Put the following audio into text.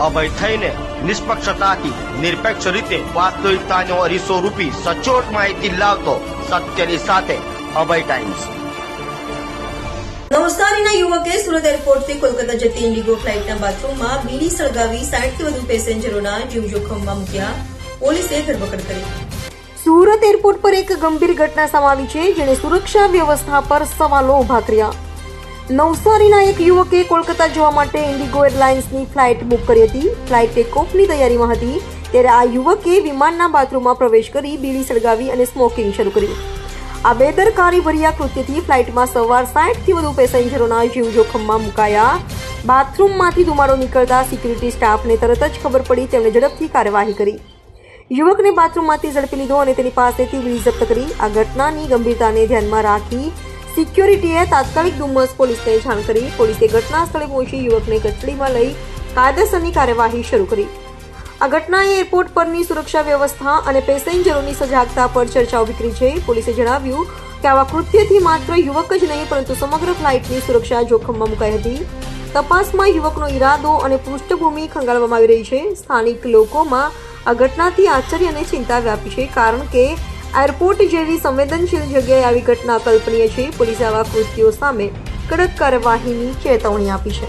અભય થઈને નિષ્પક્ષતાથી નિરપેક્ષ રીતે વાસ્તવિકતાનો અરીસો રૂપી સચોટ માહિતી લાવતો સત્યની સાથે અભય ટાઈમ્સ। નવસારીના યુવકે સુરત એરપોર્ટથી કોલકાતા જતી ઇન્ડિગો ફ્લાઇટના બાથરૂમમાં બીડી સળગાવી 60થી વધુ પેસેન્જરોના જીવ જોખમમાં મૂક્યા, પોલીસે ધરપકડ કરી। સુરત એરપોર્ટ પર એક ગંભીર ઘટના સામે આવી છે, જેણે સુરક્ષા વ્યવસ્થા પર સવાલો ઉભા કર્યા। નવસારીના એક યુવકે કોલકાતા જવા માટે ઇન્ડિગો એરલાઇન્સની ફ્લાઇટ બુક કરી હતી। ફ્લાઇટ ટેકઓફની તૈયારીમાં હતી ત્યારે આ યુવકે વિમાનના બાથરૂમમાં પ્રવેશ કરી બીડી સળગાવી અને સ્મોકિંગ શરૂ કર્યું। આ બેદરકારીભર્યા કૃત્યથી ફ્લાઇટમાં સવાર 60થી વધુ પેસેન્જરોના જીવ જોખમમાં મુકાયા। બાથરૂમમાંથી ધુમાડો નીકળતા સિક્યુરિટી સ્ટાફને તરત જ ખબર પડી, તેમણે ઝડપથી કાર્યવાહી કરી। યુવકને બાથરૂમમાંથી ઝડપી લીધો અને તેની પાસેથી બીડી જપ્ત કરી। આ ઘટનાની ગંભીરતાને ધ્યાનમાં રાખી સિક્યુરિટીએ તાત્કાલિક ડુમસ પોલીસને જાણ કરી। પોલીસે ઘટના સ્થળે પહોંચી યુવકને કસ્ટડીમાં લઈ કાયદેસરની કાર્યવાહી શરૂ કરી। આ ઘટનાએ એરપોર્ટ પરની સુરક્ષા વ્યવસ્થા અને પેસેન્જરોની સજાગતા પર ચર્ચાઓ વિખરી છે। પોલીસે જણાવ્યું કે આવા કૃત્યથી માત્ર યુવક જ નહીં પરંતુ સમગ્ર ફ્લાઇટની સુરક્ષા જોખમમાં મુકાઈ હતી। તપાસમાં યુવકનો ઈરાદો અને પૃષ્ઠભૂમિ ખંગાળવામાં આવી રહી છે। સ્થાનિક લોકોમાં આ ઘટનાથી આશ્ચર્ય અને ચિંતા વ્યાપી છે, કારણ કે એરપોર્ટ જેવી સંવેદનશીલ જગ્યાએ આવી ઘટના અકલ્પનીય છે। પોલીસે આવા કૃત્યો સામે કડક કાર્યવાહીની ચેતવણી આપી છે।